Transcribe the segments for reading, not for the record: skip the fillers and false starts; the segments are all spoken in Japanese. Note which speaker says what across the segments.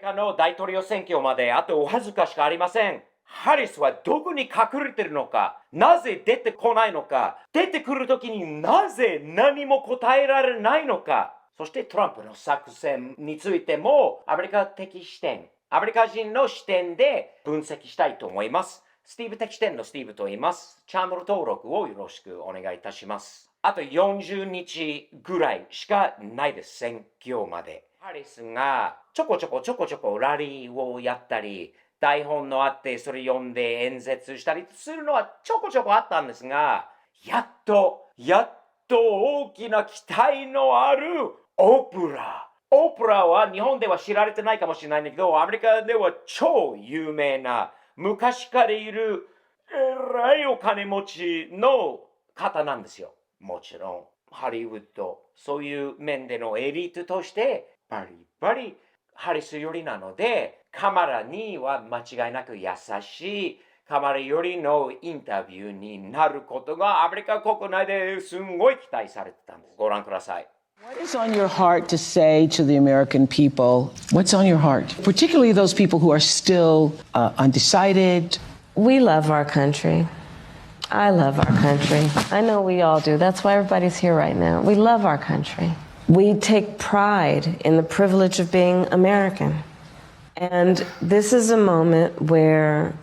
Speaker 1: カの大統領選挙まであとわずかしかありません。ハリスはどこに隠れているのか、なぜ出てこないのか、出てくるときになぜ何も答えられないのか、そしてトランプの作戦についてもアメリカ的視点、アメリカ人の視点で分析したいと思います。スティーブ的視点のスティーブと言います。チャンネル登録をよろしくお願いいたします。あと40日ぐらいしかないです、選挙まで。ハリスがちょこちょこラリーをやったり、台本のあってそれ読んで演説したりするのはちょこちょこあったんですが、やっと大きな期待のあるオプラ。オプラは日本では知られてないかもしれないんだけど、アメリカでは超有名な昔からいるえらいお金持ちの方なんですよ。もちろんハリウッド、そういう面でのエリートとしてバリハリス寄りなので、カマラには間違いなく優しいカマラよりのインタビューになることがアメリカ国内ですんごい期待されてたんです。ご覧ください。
Speaker 2: What is on your heart to say to the American people? What's on your heart? Particularly those people who are still undecided.
Speaker 3: We love our country. I love our country. I know we all do. That's why everybody's here right now. We love our country. We take pride in the privilege of being American. And this is a moment where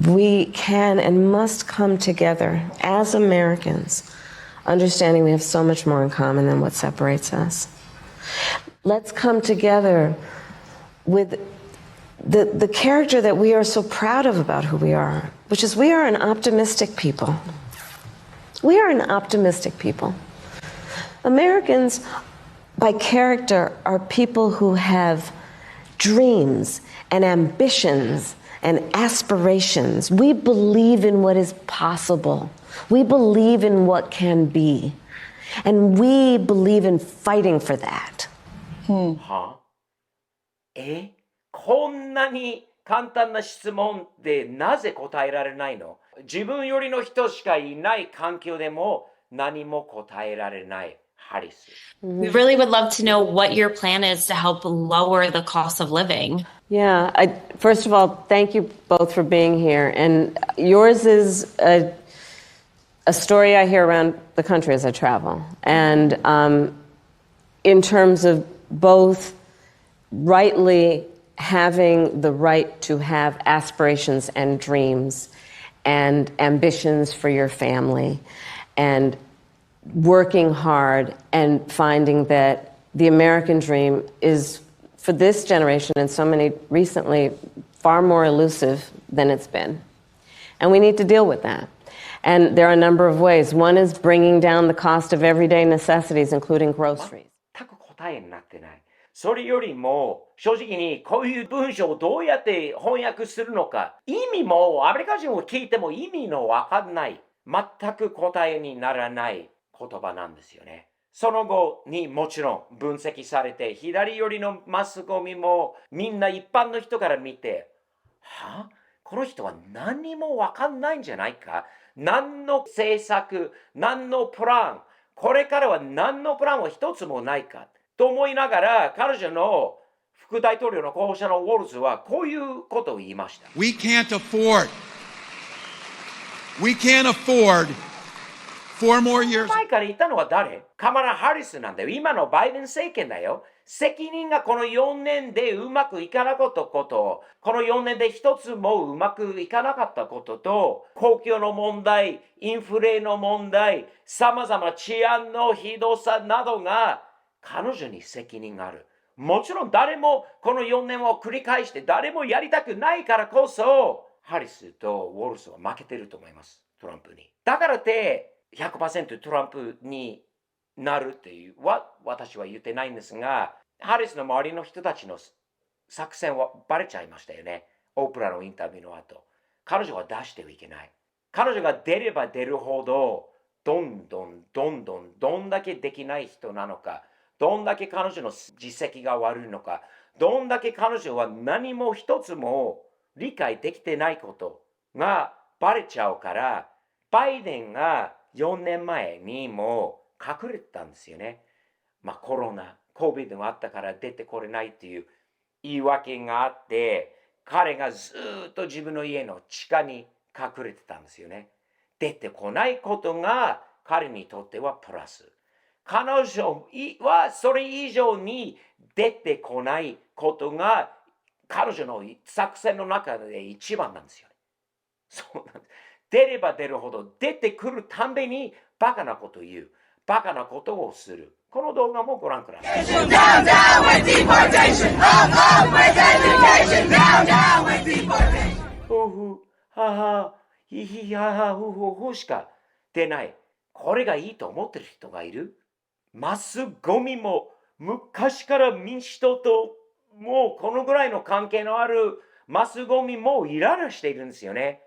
Speaker 3: we can and must come together as Americans, understanding we have so much more in common than what separates us. Let's come together with the character that we are so proud of about who we are, which is we are an optimistic people. We are an optimistic people. Americans, by character, are people who have dreams and ambitions and aspirations. We believe in what is possible. We believe in what can be. And we believe in fighting for that.
Speaker 1: はこんなに簡単な質問でなぜ答えられないの？自分よりの人しかいない環境でも何も答えられないハリス。
Speaker 4: We really would love to know what your plan is to help lower the cost of living.
Speaker 3: Yeah, first of all, thank you both for being here. And yours is a story I hear around the country as I travel. And in terms of both rightly having the right to have aspirations and dreams and ambitions for your family and working hard and finding that the American dream is, for this generation and so many recently, far more elusive than it's been. And we need to deal with that. And there are a number of ways. One is bringing down the cost of everyday necessities, including groceries.
Speaker 1: 全く答えになってない。それよりも正直にこういう文章をどうやって翻訳するのか、意味もアメリカ人を聞いても意味のわかんない、全く答えにならない言葉なんですよね。その後にもちろん分析されて、左寄りのマスコミもみんな一般の人から見て、この人は何もわかんないんじゃないか、何の政策、何のプラン、これからは何のプランは一つもないかと思いながら、彼女の副大統領の候補者のウォルズはこういうことを言いました。
Speaker 5: We can't afford 4 more years.
Speaker 1: 前から言ったのは誰？カマラ・ハリスなんだよ。今のバイデン政権だよ。責任がこの4年でうまくいかなかったこと、この4年で一つもうまくいかなかったことと、公共の問題、インフレの問題、様々治安のひどさなどが彼女に責任がある。もちろん誰もこの4年を繰り返して誰もやりたくないからこそ、ハリスとウォルスは負けてると思います。トランプに。だからって 100% トランプになるっていうは私は言ってないんですが、ハリスの周りの人たちの作戦はバレちゃいましたよね。オプラのインタビューの後。彼女は出してはいけない。彼女が出れば出るほど、どんだけできない人なのか、どんだけ彼女の実績が悪いのか、どんだけ彼女は何も一つも理解できてないことがバレちゃうから、バイデンが4年前にも隠れてたんですよね。コロナ、COVID があったから出てこれないっていう言い訳があって、彼がずっと自分の家の地下に隠れてたんですよね。出てこないことが彼にとってはプラス。彼女はそれ以上に出てこないことが彼女の作戦の中で一番なんですよね。そうなんです。出れば出るほど出てくるたんびにバカなことを言う。バカなことをする。この動画もご覧ください。ほふ、はは、ひひはは、ふふふしか出ない。これがいいと思ってる人がいる。マスゴミも昔から民主党ともうこのぐらいの関係のあるマスゴミもイライラしているんですよね。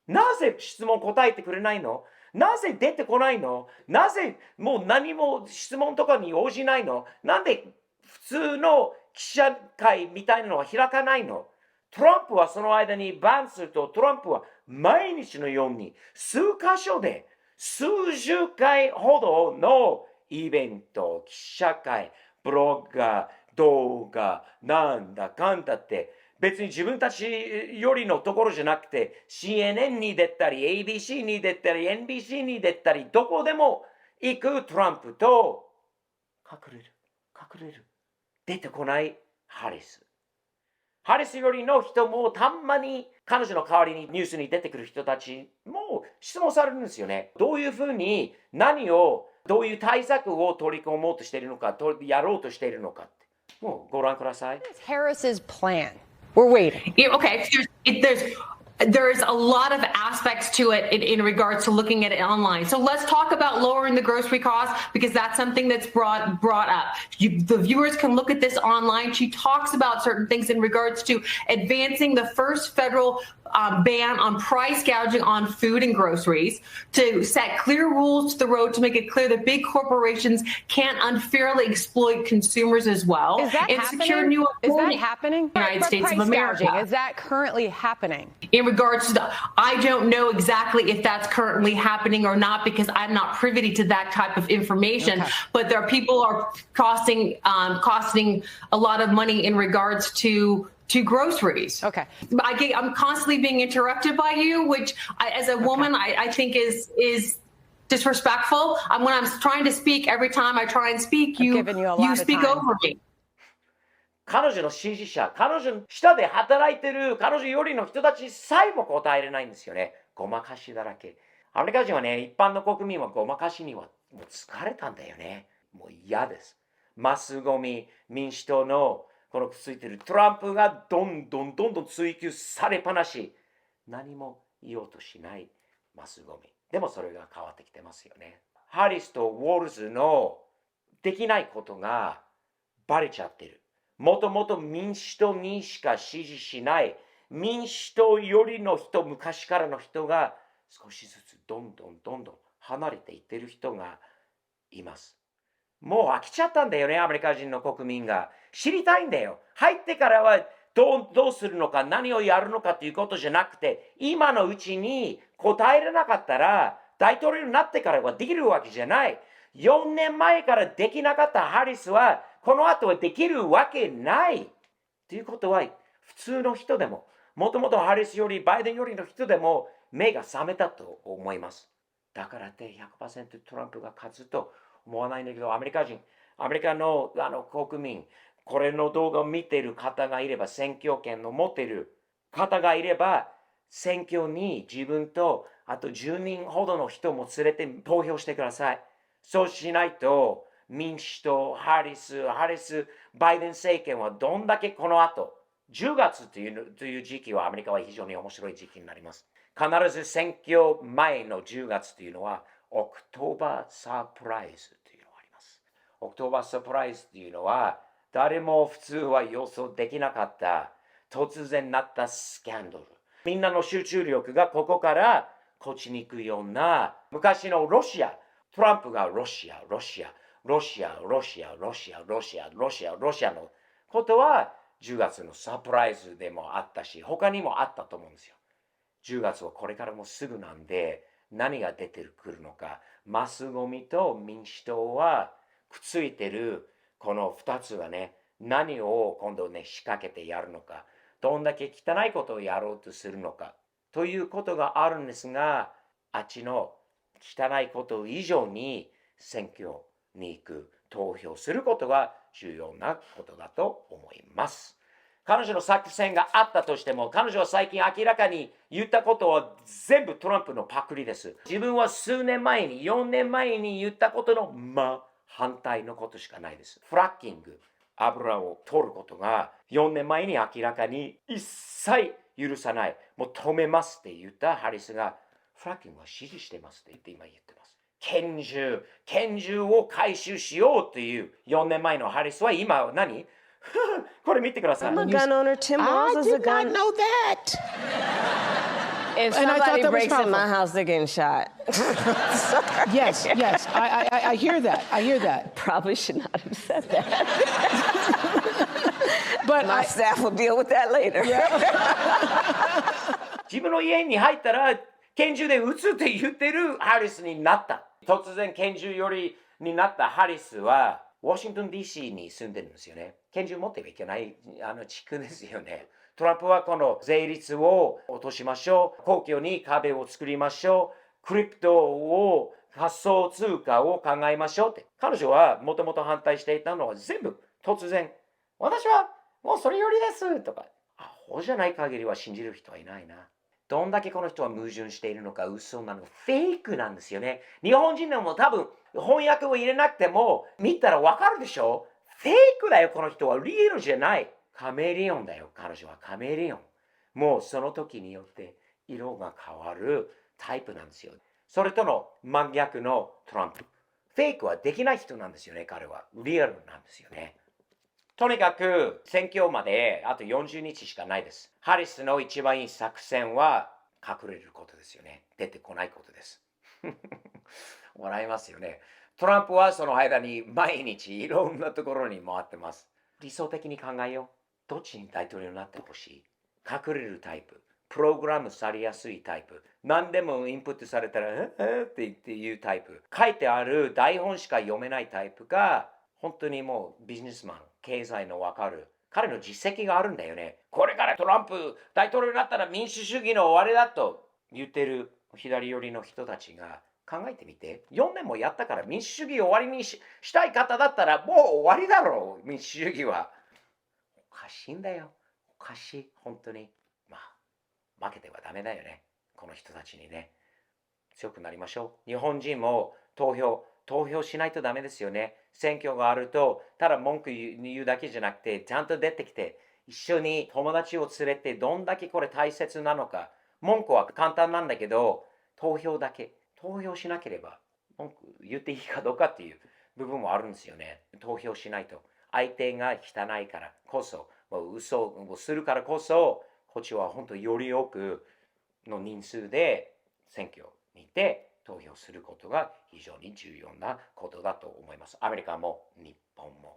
Speaker 1: なぜ質問答えてくれないの？なぜ出てこないの？なぜもう何も質問とかに応じないの？なんで普通の記者会みたいなのは開かないの？トランプはその間にバンすると、トランプは毎日のように数箇所で数十回ほどのイベント、記者会、ブロガー、動画、なんだかんだって別に自分たちよりのところじゃなくて CNN に出たり ABC に出たり NBC に出たりどこでも行くトランプと隠れる出てこないハリス。ハリスよりの人もたんまに彼女の代わりにニュースに出てくる人たちも質問されるんですよね。どういうふうにどういう対策を取り込もうとしているのか、やろうとしているのかって。もうご覧ください。
Speaker 6: Harris's plan. We're waiting.
Speaker 7: Yeah, okay, there's a lot of aspects to it in regards to looking at it online. So let's talk about lowering the grocery costs because that's something that's brought up. The viewers can look at this online. She talks about certain things in regards to advancing the first federal ban on price gouging on food and groceries, to set clear rules to the road to make it clear that big corporations can't unfairly exploit consumers as well.
Speaker 6: Is that
Speaker 7: and
Speaker 6: happening?
Speaker 7: secure new
Speaker 6: Is that happening?
Speaker 7: United States
Speaker 6: price
Speaker 7: of America.
Speaker 6: gouging, is that currently happening?
Speaker 7: In regards to I don't know exactly if that's currently happening or not because I'm not privy to that type of information.
Speaker 6: Okay.
Speaker 7: But there are people are costing a lot of money in regards to groceries.
Speaker 6: Okay.
Speaker 7: I'm constantly being interrupted by you, which as a woman, I think is disrespectful. When I'm trying to speak, every time I try and speak, you speak over me.
Speaker 1: 彼女の支持者、彼女の下で働いてる彼女よりの人たちさえも答えれないんですよね。ごまかしだらけ。アメリカ人はね、一般の国民はごまかしにはもう疲れたんだよね。もう嫌です。マスゴミ、民主党のこのくっついてるトランプがどんどん追及されっぱなし。何も言おうとしないマスゴミ。でもそれが変わってきてますよね。ハリスとウォールズのできないことがバレちゃってる。もともと民主党にしか支持しない民主党よりの人、昔からの人が少しずつどんどん離れていってる人がいます。もう飽きちゃったんだよね、アメリカ人の国民が。知りたいんだよ。入ってからはどうするのか、何をやるのかということじゃなくて、今のうちに答えれなかったら、大統領になってからはできるわけじゃない。4年前からできなかったハリスは、この後はできるわけない。ということは、普通の人でも、もともとハリスよりバイデンよりの人でも目が覚めたと思います。だからって100% トランプが勝つと思わないんだけど、アメリカの国民、これの動画を見ている方がいれば、選挙権を持っている方がいれば、選挙に自分とあと10人ほどの人も連れて投票してください。そうしないと、民主党、ハリス、バイデン政権はどんだけこの後、10月という時期はアメリカは非常に面白い時期になります。必ず選挙前の10月というのは、オクトーバーサプライズというのがあります。オクトーバーサプライズというのは、誰も普通は予想できなかった突然なったスキャンダル。みんなの集中力がここからこっちに行くような昔のロシア、トランプがロシアのことは10月のサプライズでもあったし、他にもあったと思うんですよ。10月はこれからもすぐなんで、何が出てくるのか。マスゴミと民主党はくっついてるこの2つがね、何を今度ね、仕掛けてやるのか、どんだけ汚いことをやろうとするのか、ということがあるんですが、あっちの汚いこと以上に選挙に行く、投票することが重要なことだと思います。彼女の作戦があったとしても、彼女は最近明らかに言ったことは全部トランプのパクリです。自分は数年前に、4年前に言ったことの反対のことしかないです。フラッキング、油を取ることが4年前に明らかに一切許さない。もう止めますって言ったハリスが、フラッキングは支持してますって今言ってます。拳銃を回収しようという4年前のハリスは今何これ見てください。
Speaker 3: I'm a gun owner. Tim
Speaker 2: I
Speaker 3: Walz is a
Speaker 2: did not
Speaker 3: gun.
Speaker 2: know that.
Speaker 3: If
Speaker 2: And I thought
Speaker 3: somebody
Speaker 2: that was
Speaker 3: breaks in
Speaker 2: powerful.
Speaker 3: my house, they're getting shot.
Speaker 2: Yes, yes. I hear that. I hear that.
Speaker 3: Probably should not have said that.
Speaker 2: But
Speaker 3: My staff will deal with that later.
Speaker 1: 自分の家に入ったら拳銃で撃つって言ってるハリスになった。突然拳銃よりになったハリスはワシントン DC に住んでるんですよね。拳銃持ってはいけない地区ですよね。トランプはこの税率を落としましょう。公共に壁を作りましょう。クリプトを仮想通貨を考えましょうって。彼女はもともと反対していたのは全部突然、私はもうそれよりですとか、アホじゃない限りは信じる人はいないな。どんだけこの人は矛盾しているのか、嘘なのか、フェイクなんですよね。日本人でも多分翻訳を入れなくても見たらわかるでしょ。フェイクだよ、この人は。リアルじゃない。カメレオンだよ、彼女はカメレオン。もうその時によって色が変わるタイプなんですよ。それとの真逆のトランプ。フェイクはできない人なんですよね、彼は。リアルなんですよね。とにかく選挙まであと40日しかないです。ハリスの一番いい作戦は隠れることですよね。出てこないことです。笑いますよね。トランプはその間に毎日いろんなところに回ってます。理想的に考えよう。どっちに大統領になってほしい？隠れるタイプ。プログラムされやすいタイプ。何でもインプットされたら、って言って言うタイプ。書いてある台本しか読めないタイプが、本当にもうビジネスマン、経済のわかる。彼の実績があるんだよね。これからトランプ大統領になったら民主主義の終わりだと言ってる左寄りの人たちが考えてみて。4年もやったから民主主義を終わりにしたい方だったらもう終わりだろう、民主主義は。おかしいんだよ。おかしい。本当に。負けてはダメだよね。この人たちにね。強くなりましょう。日本人も投票しないとダメですよね。選挙があると、ただ文句言うだけじゃなくて、ちゃんと出てきて、一緒に友達を連れて、どんだけこれ大切なのか。文句は簡単なんだけど、投票だけ。投票しなければ、文句言っていいかどうかっていう部分もあるんですよね。投票しないと。相手が汚いからこそ、嘘をするからこそ、こっちは本当より多くの人数で選挙に行って投票することが非常に重要なことだと思います。アメリカも日本も。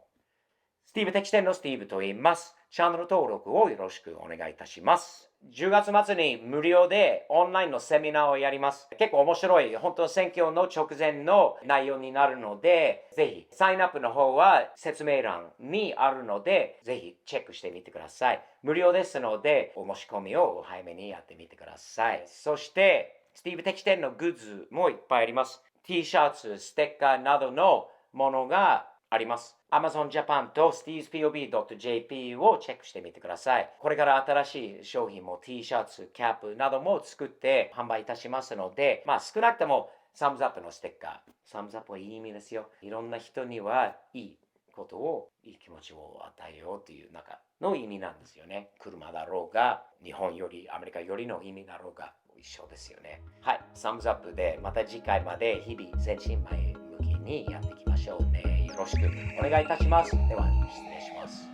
Speaker 1: スティーブ適点のスティーブと言います。チャンネル登録をよろしくお願いいたします。10月末に無料でオンラインのセミナーをやります。結構面白い、本当選挙の直前の内容になるので、ぜひサインアップの方は説明欄にあるので、ぜひチェックしてみてください。無料ですので、お申し込みをお早めにやってみてください。そして、スティーブ適点のグッズもいっぱいあります。T シャツ、ステッカーなどのものがあります。Amazon Japan と steve'spob.jp をチェックしてみてください。これから新しい商品も T シャツ、キャップなども作って販売いたしますので、少なくともサムズアップのステッカー。サムズアップはいい意味ですよ。いろんな人にはいいことを、いい気持ちを与えようという中の意味なんですよね。車だろうが、日本よりアメリカよりの意味だろうが一緒ですよね。はい、サムズアップでまた次回まで日々前進前向きにやっていきましょうね。よろしくお願いいたします。では失礼します。